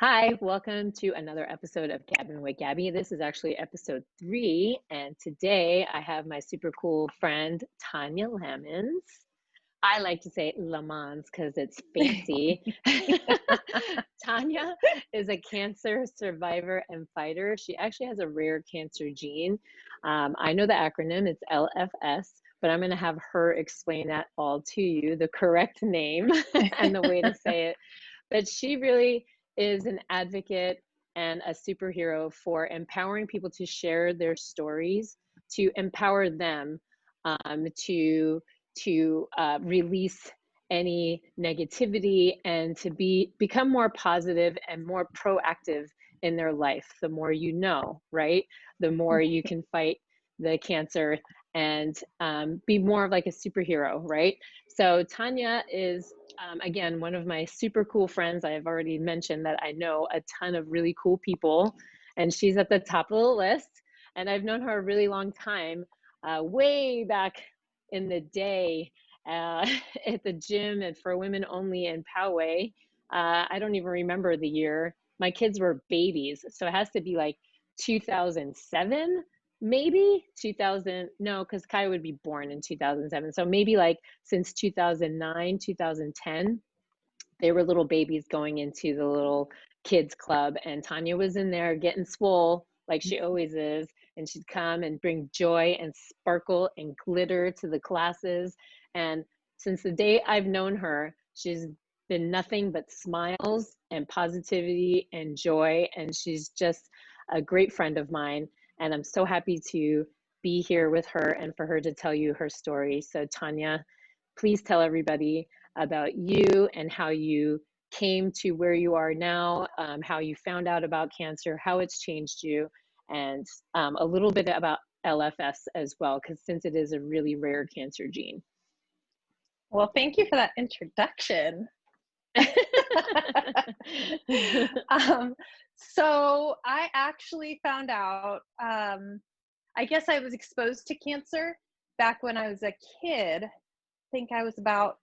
Hi, welcome to another episode of Gabbing with Gabby. This is actually episode 3, and today I have my super cool friend Tanya Lamons. I like to say Lamons because it's fancy. Tanya is a cancer survivor and fighter. She actually has a rare cancer gene. I know the acronym, it's LFS, but I'm going to have her explain that all to you, the correct name and the way to say it. But she really is an advocate and a superhero for empowering people to share their stories, to empower them to release any negativity and to become more positive and more proactive in their life. The more you know, right? The more you can fight the cancer and be more of like a superhero, right? So Tanya is again, one of my super cool friends. I have already mentioned that I know a ton of really cool people, and she's at the top of the list. And I've known her a really long time, way back in the day at the gym and for women only in Poway. I don't even remember the year. My kids were babies, so it has to be like 2007, maybe 2000. No, because Kai would be born in 2007. So maybe like since 2009, 2010, they were little babies going into the little kids club, and Tanya was in there getting swole like she always is, and she'd come and bring joy and sparkle and glitter to the classes. And since the day I've known her, she's been nothing but smiles and positivity and joy, and she's just a great friend of mine, and I'm so happy to be here with her and for her to tell you her story. So Tanya, please tell everybody about you and how you came to where you are now, how you found out about cancer, how it's changed you, and a little bit about LFS as well, because since it is a really rare cancer gene. Well, thank you for that introduction. So I actually found out, I guess I was exposed to cancer back when I was a kid. I think I was about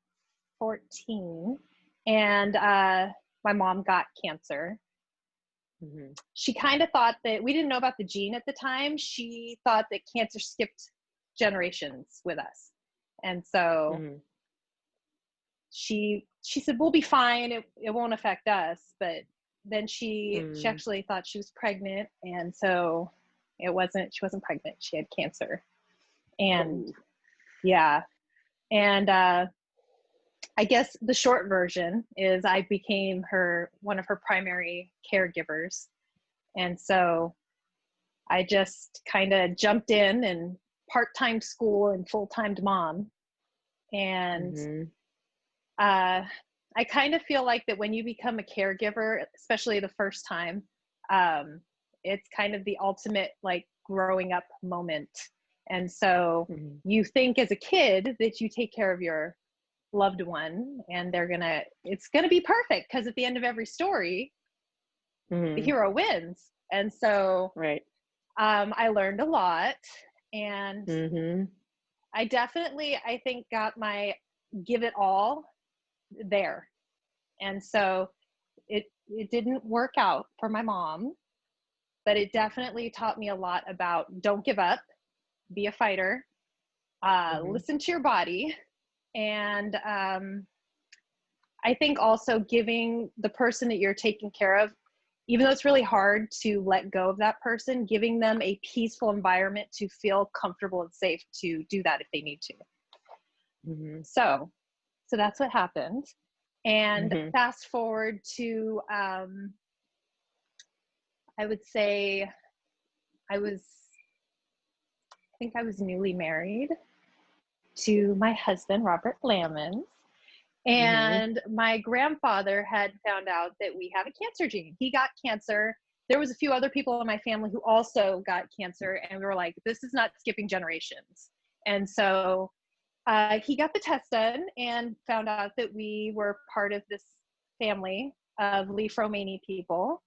14, and my mom got cancer. Mm-hmm. She kind of thought that we didn't know about the gene at the time. She thought that cancer skipped generations with us. And so she said, we'll be fine. It won't affect us. But then she actually thought she was pregnant. And so she wasn't pregnant. She had cancer. And yeah. And I guess the short version is I became one of her primary caregivers. And so I just kind of jumped in and part-time school and full-time mom. And I kind of feel like that when you become a caregiver, especially the first time, it's kind of the ultimate like growing up moment. And so you think as a kid that you take care of your loved one and it's gonna be perfect, because at the end of every story the hero wins. And so I learned a lot, and I definitely, I think, got my give it all there. And so it didn't work out for my mom, but it definitely taught me a lot about don't give up, be a fighter, listen to your body. And I think also giving the person that you're taking care of, even though it's really hard to let go of that person, giving them a peaceful environment to feel comfortable and safe to do that if they need to. So that's what happened. And fast forward to, I would say I think I was newly married to my husband, Robert Lamons. And my grandfather had found out that we have a cancer gene. He got cancer. There was a few other people in my family who also got cancer, and we were like, this is not skipping generations. And so he got the test done and found out that we were part of this family of Leaf-Romani people.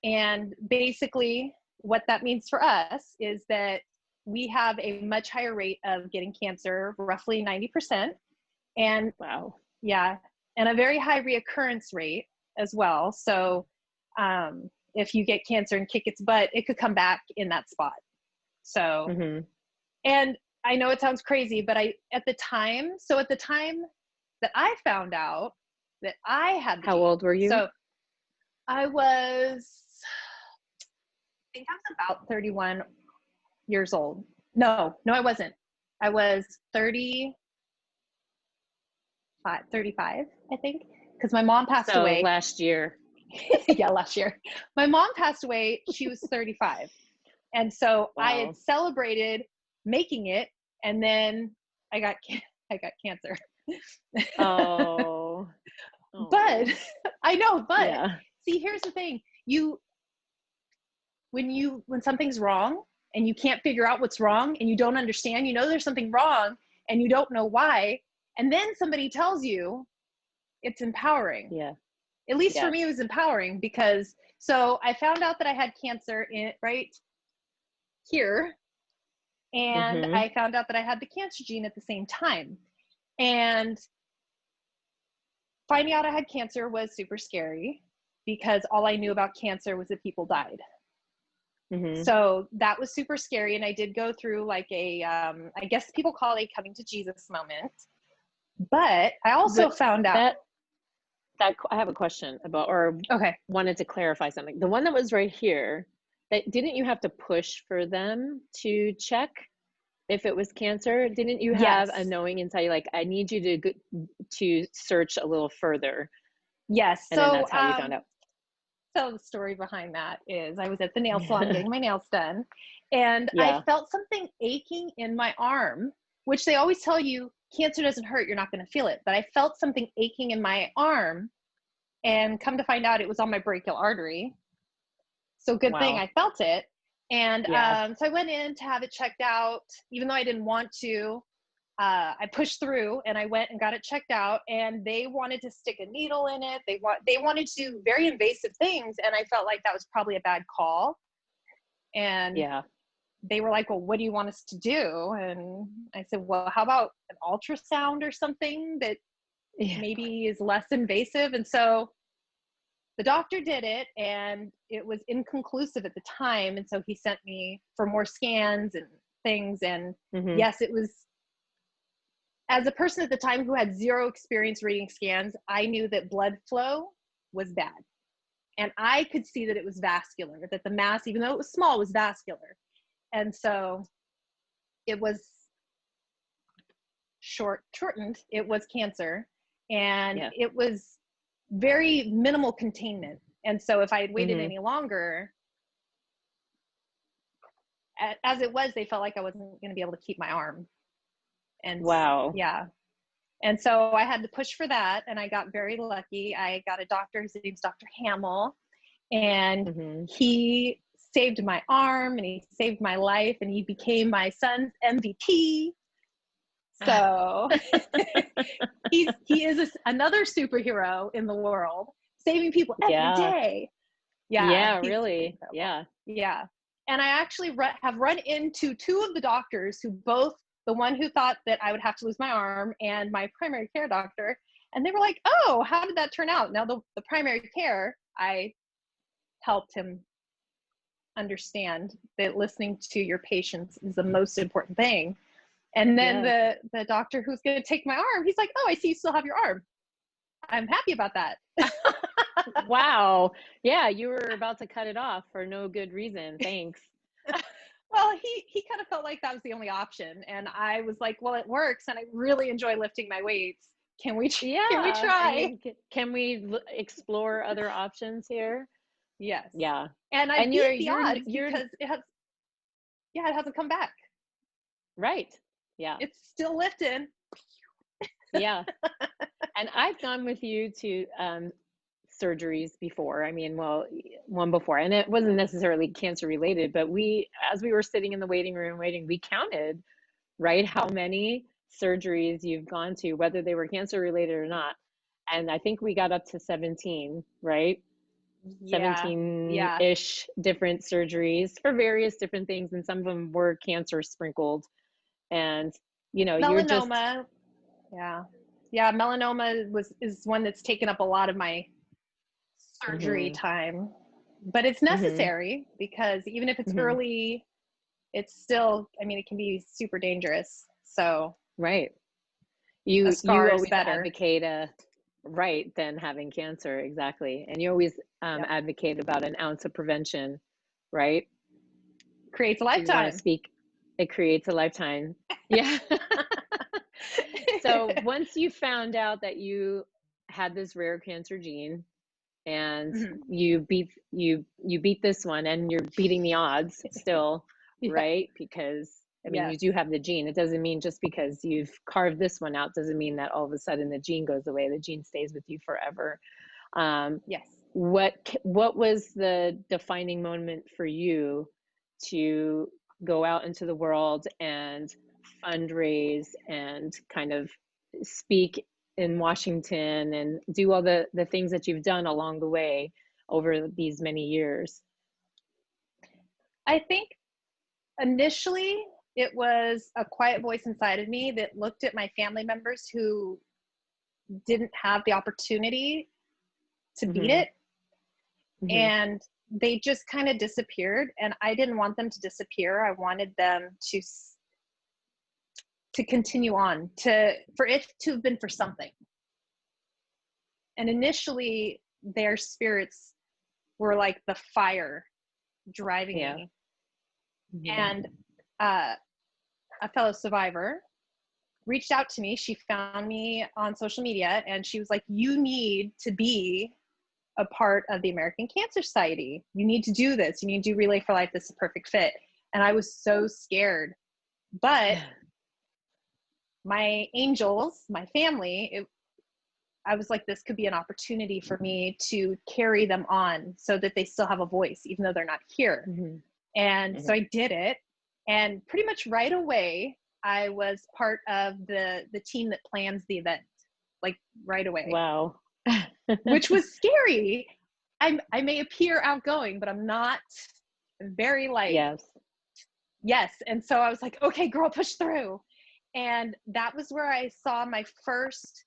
And basically what that means for us is that we have a much higher rate of getting cancer, roughly 90%. And wow. Yeah, and a very high reoccurrence rate as well. So if you get cancer and kick its butt, it could come back in that spot. So, and I know it sounds crazy, but at the time that I found out that I had the How old were you? So I was, I think I was about 31 years old. No, I wasn't. I was 35, I think, because my mom passed away. Last year. Yeah, last year. My mom passed away. She was 35. And so I had celebrated making it, and then I got cancer. Oh. But I know, but see, here's the thing. When something's wrong and you can't figure out what's wrong and you don't understand, there's something wrong and you don't know why, and then somebody tells you, it's empowering. Yeah. At least for me, it was empowering, because so I found out that I had cancer right here, and I found out that I had the cancer gene at the same time. And finding out I had cancer was super scary, because all I knew about cancer was that people died. So that was super scary. And I did go through like I guess people call it a coming to Jesus moment. But I also found out that I have a question about, or wanted to clarify something. The one that was right here, that didn't you have to push for them to check if it was cancer? Didn't you have a knowing inside you, like, I need you to search a little further? Yes. And then that's how you found out. So the story behind that is I was at the nail salon getting my nails done, and I felt something aching in my arm, which they always tell you, cancer doesn't hurt, you're not going to feel it. But I felt something aching in my arm, and come to find out it was on my brachial artery. So good thing I felt it. And so I went in to have it checked out, even though I didn't want to. I pushed through and I went and got it checked out, and they wanted to stick a needle in it. They wanted to do very invasive things. And I felt like that was probably a bad call. And they were like, well, what do you want us to do? And I said, well, how about an ultrasound or something that maybe is less invasive? And so the doctor did it, and it was inconclusive at the time. And so he sent me for more scans and things. And yes, it was, as a person at the time who had zero experience reading scans, I knew that blood flow was bad. And I could see that it was vascular, that the mass, even though it was small, was vascular. And so it was shortened. It was cancer, and it was very minimal containment. And so if I had waited any longer, as it was, they felt like I wasn't going to be able to keep my arm. And and so I had to push for that, and I got very lucky. I got a doctor, his name's Dr. Hamill, and he saved my arm, and he saved my life, and he became my son's MVP. So he is another superhero in the world, saving people every day. Really. Yeah. And I actually have run into two of the doctors who both, the one who thought that I would have to lose my arm and my primary care doctor. And they were like, oh, how did that turn out? Now the primary care, I helped him understand that listening to your patients is the most important thing. And then the doctor who's going to take my arm, he's like, oh, I see you still have your arm. I'm happy about that. Wow. Yeah, you were about to cut it off for no good reason. Thanks. Well, he kind of felt like that was the only option. And I was like, well, it works. And I really enjoy lifting my weights. Can we try? I mean, can we explore other options here? Yes. Yeah. And I beat the odds because it hasn't come back. Right. Yeah. It's still lifting. Yeah. And I've gone with you to surgeries before. I mean, well, one before, and it wasn't necessarily cancer related, but as we were sitting in the waiting room waiting, we counted, right, how many surgeries you've gone to, whether they were cancer related or not. And I think we got up to 17, right? 17-ish different surgeries for various different things. And some of them were cancer sprinkled. And, melanoma. you're just. Melanoma is one that's taken up a lot of my surgery time. but it's Mm-hmm. necessary because even if it's Mm-hmm. early, it's still, I mean, it can be super dangerous. So Right. a You scar is always better. advocate a right than having cancer, exactly. And you always Yep. advocate about an ounce of prevention, right? Creates a Do you want to lifetime. speak? It creates a lifetime. Yeah. So once you found out that you had this rare cancer gene and Mhm. you beat this one and you're beating the odds still, Yeah. right? Because I mean, you Yes. do have the gene. It doesn't mean just because you've carved this one out doesn't mean that all of a sudden the gene goes away. The gene stays with you forever. Um, Yes. what was the defining moment for you to go out into the world and fundraise and kind of speak in Washington and do all the things that you've done along the way over these many years? I think initially it was a quiet voice inside of me that looked at my family members who didn't have the opportunity to beat Mm-hmm. it, Mm-hmm. and they just kind of disappeared, and I didn't want them to disappear. I wanted them to continue on, to for it to have been for something. And initially their spirits were like the fire driving Yeah. me. Mm-hmm. And a fellow survivor reached out to me. She found me on social media and she was like, you need to be a part of the American Cancer Society. You need to do this. You need to do Relay for Life. This is a perfect fit. And I was so scared. But my angels, my family, I was like, this could be an opportunity for me to carry them on so that they still have a voice, even though they're not here. Mm-hmm. And so Mm-hmm. I did it. And pretty much right away, I was part of the team that plans the event, like right away. Wow. Which was scary. I may appear outgoing, but I'm not. I'm very like, Yes. yes. And so I was like, okay, girl, push through. And that was where I saw my first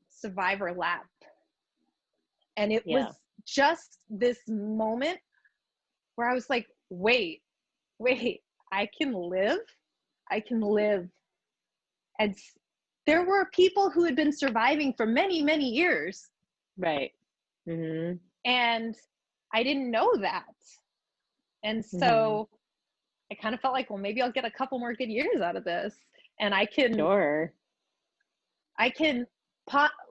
survivor lap. And it was Yeah. just this moment where I was like, wait, I can live. I can live. And there were people who had been surviving for many, many years. Right. Mm-hmm. And I didn't know that. And Mm-hmm. so I kind of felt like, well, maybe I'll get a couple more good years out of this. And I can, Sure.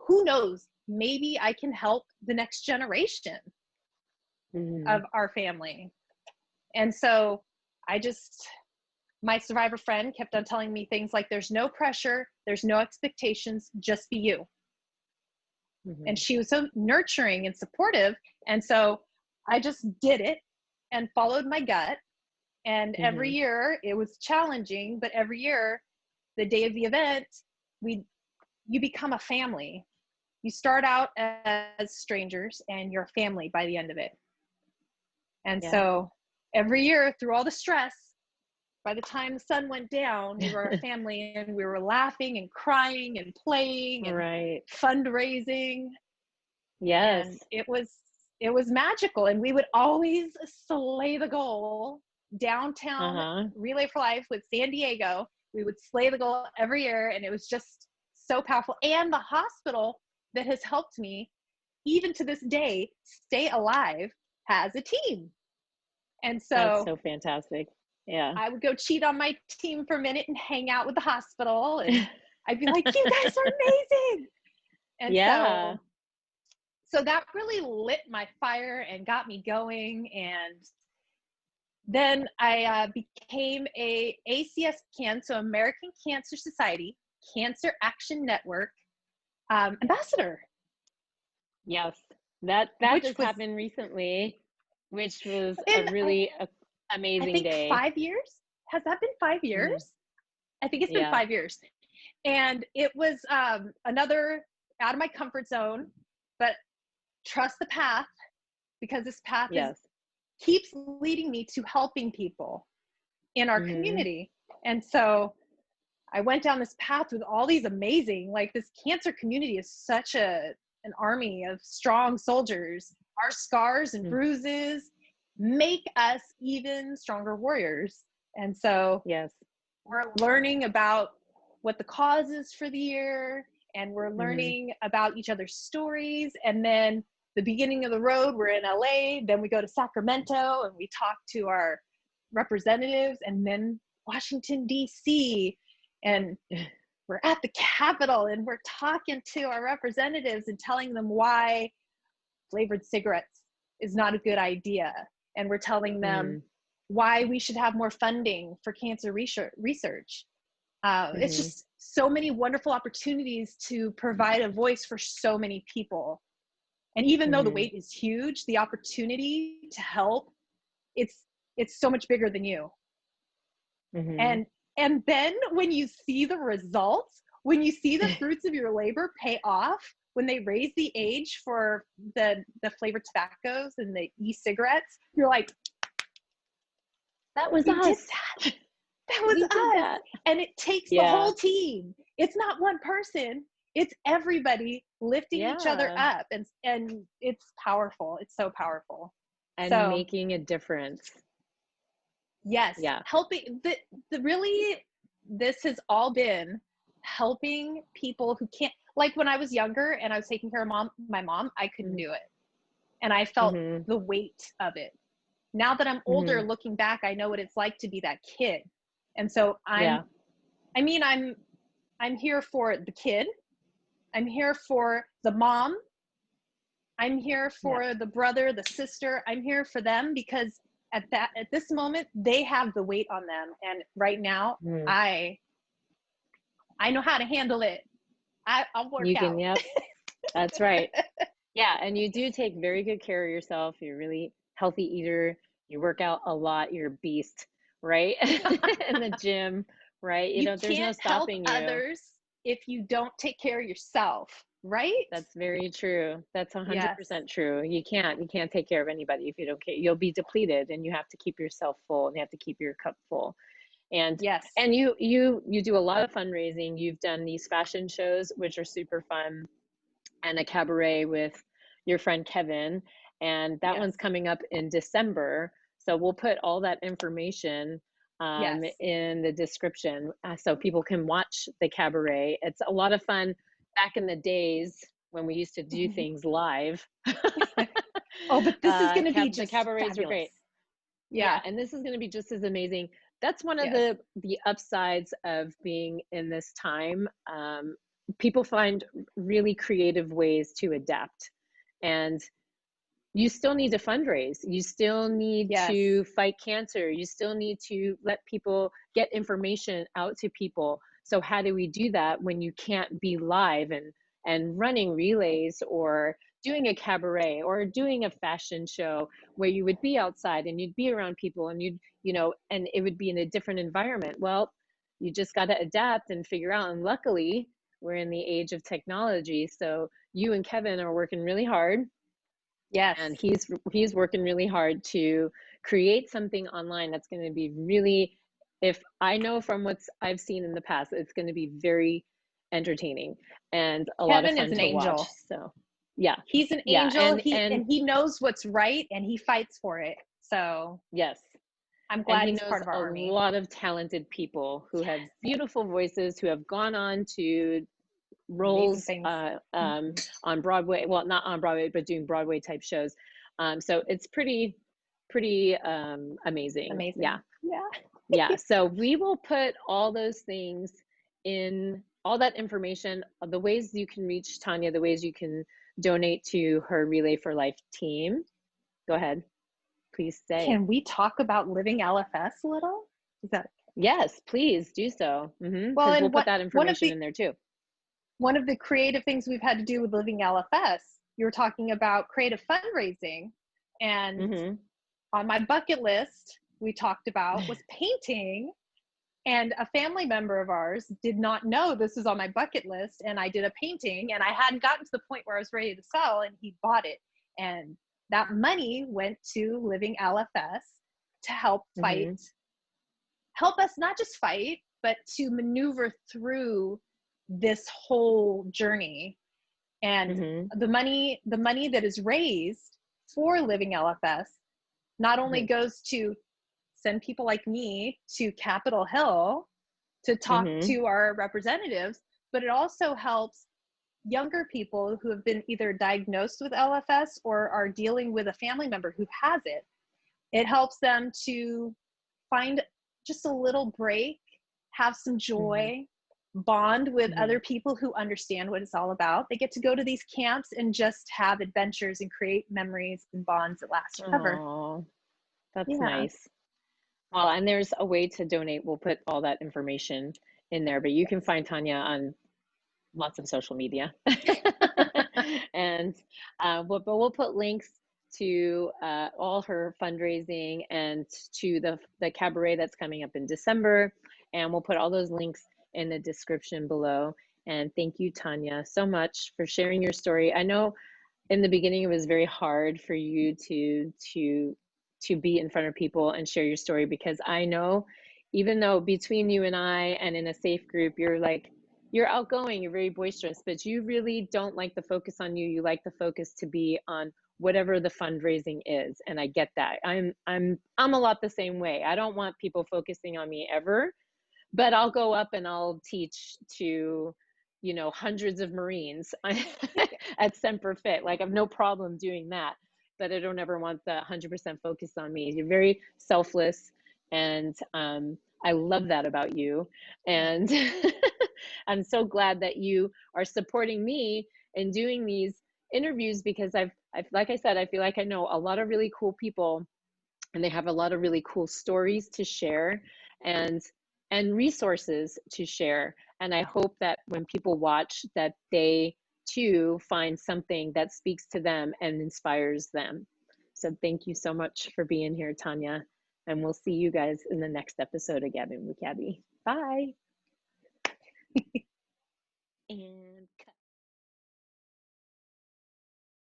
who knows, maybe I can help the next generation Mm-hmm. of our family. And so my survivor friend kept on telling me things like, there's no pressure, there's no expectations, just be you. Mm-hmm. And she was so nurturing and supportive. And so I just did it and followed my gut. And every Mm-hmm. year it was challenging, but every year, the day of the event, you become a family. You start out as strangers and you're family by the end of it. And Yeah. so every year through all the stress, by the time the sun went down, we were a family and we were laughing and crying and playing and Right. fundraising. Yes. And it was magical. And we would always slay the goal downtown. Uh-huh. Relay for Life with San Diego. We would slay the goal every year. And it was just so powerful. And the hospital that has helped me, even to this day, stay alive, has a team. And That's so so fantastic. Yeah. I would go cheat on my team for a minute and hang out with the hospital. And I'd be like, you guys are amazing. And Yeah. so that really lit my fire and got me going. And then I became a ACS-CAN, so American Cancer Society, Cancer Action Network ambassador. Yes. That Which just was happened recently, which was a in, really I amazing think, day. 5 years. Has that been 5 years? Mm-hmm. I think it's been Yeah. 5 years. And it was another out of my comfort zone, but trust the path, because this path Yes. keeps leading me to helping people in our Mm-hmm. community. And so I went down this path with all these amazing, like, this cancer community is such an army of strong soldiers. our scars and bruises make us even stronger warriors. And so yes, we're learning about what the cause is for the year, and we're learning about each other's stories. And then the beginning of the road, we're in LA, then we go to Sacramento and we talk to our representatives, and then Washington, DC, and we're at the Capitol and we're talking to our representatives and telling them why flavored cigarettes is not a good idea. And we're telling them why we should have more funding for cancer research. It's just so many wonderful opportunities to provide a voice for so many people. And even though the weight is huge, the opportunity to help, it's so much bigger than you. And then when you see the results, when you see the fruits of your labor pay off, when they raise the age for the flavored tobaccos and the e-cigarettes, you're like, that was us. That was us. That. And it takes the whole team. It's not one person. It's everybody lifting each other up. And it's powerful. It's so powerful. And making a difference. Yes. Yeah. Helping really, this has all been helping people who can't, like when I was younger and I was taking care of my mom, I couldn't do it. And I felt the weight of it. Now that I'm older, looking back, I know what it's like to be that kid. And so I'm here for the kid. I'm here for the mom. I'm here for the brother, the sister. I'm here for them because at this moment, they have the weight on them. And right now, I know how to handle it. I'll work out. Yep. That's right. Yeah. And you do take very good care of yourself. You're a really healthy eater. You work out a lot. You're a beast, right? In the gym, right? You know, there's no stopping you. Others if you don't take care of yourself, right? That's very true. That's 100% true. You can't take care of anybody if you don't care. You'll be depleted, and you have to keep yourself full, and you have to keep your cup full. And and you do a lot of fundraising. You've done these fashion shows, which are super fun, and a cabaret with your friend Kevin, and that one's coming up in December. So we'll put all that information in the description so people can watch the cabaret. It's a lot of fun. Back in the days when we used to do things live. Oh, but this is going to be just the cabarets fabulous. Are great. Yeah, and this is going to be just as amazing. That's one of the upsides of being in this time. People find really creative ways to adapt, and you still need to fundraise. You still need to fight cancer. You still need to let people get information out to people. So how do we do that when you can't be live and running relays or doing a cabaret or doing a fashion show where you would be outside and you'd be around people and and it would be in a different environment? Well, you just got to adapt and figure out. And luckily, we're in the age of technology. So you and Kevin are working really hard. Yes. And he's working really hard to create something online that's going to be really, if I know from what I've seen in the past, it's going to be very entertaining and a lot of fun to watch. So yeah, he's an angel. And he knows what's right and he fights for it. So yes, I'm glad he's part of our army. A lot of talented people who have beautiful voices, who have gone on to roles on Broadway. Well, not on Broadway, but doing Broadway type shows. So it's pretty amazing. Yeah. So we will put all those things in, all that information, the ways you can reach Tanya, the ways you can donate to her Relay for Life team. Go ahead, please say. Can we talk about Living LFS a little? Is that? Yes, please do so. Well, we'll put that information in there too. One of the creative things we've had to do with Living LFS, you were talking about creative fundraising, and on my bucket list, we talked about was painting, and a family member of ours did not know this was on my bucket list, and I did a painting, and I hadn't gotten to the point where I was ready to sell, and he bought it, and that money went to Living LFS to help fight, help us not just fight, but to maneuver through this whole journey. And the money that is raised for living LFS not only goes to send people like me to Capitol Hill to talk to our representatives, but it also helps younger people who have been either diagnosed with LFS or are dealing with a family member who has it. It helps them to find just a little break, have some joy, bond with other people who understand what it's all about. They get to go to these camps and just have adventures and create memories and bonds that last forever. Oh, that's nice. Well, and there's a way to donate. We'll put all that information in there, but you can find Tanya on lots of social media. And but we'll put links to all her fundraising and to the cabaret that's coming up in December. And we'll put all those links in the description below. And thank you, Tanya, so much for sharing your story. I know in the beginning it was very hard for you to be in front of people and share your story, because I know even though between you and I and in a safe group, you're outgoing, you're very boisterous, but you really don't like the focus on you. You like the focus to be on whatever the fundraising is. And I get that. I'm a lot the same way. I don't want people focusing on me ever, but I'll go up and I'll teach to, hundreds of Marines at Semper Fit. Like, I have no problem doing that, but I don't ever want the 100% focus on me. You're very selfless, and I love that about you. And I'm so glad that you are supporting me in doing these interviews, because I've, like I said, I feel like I know a lot of really cool people, and they have a lot of really cool stories to share and resources to share. And I hope that when people watch, that they too find something that speaks to them and inspires them. So thank you so much for being here, Tanya. And we'll see you guys in the next episode of Gabbing with Gabby. Bye. And cut.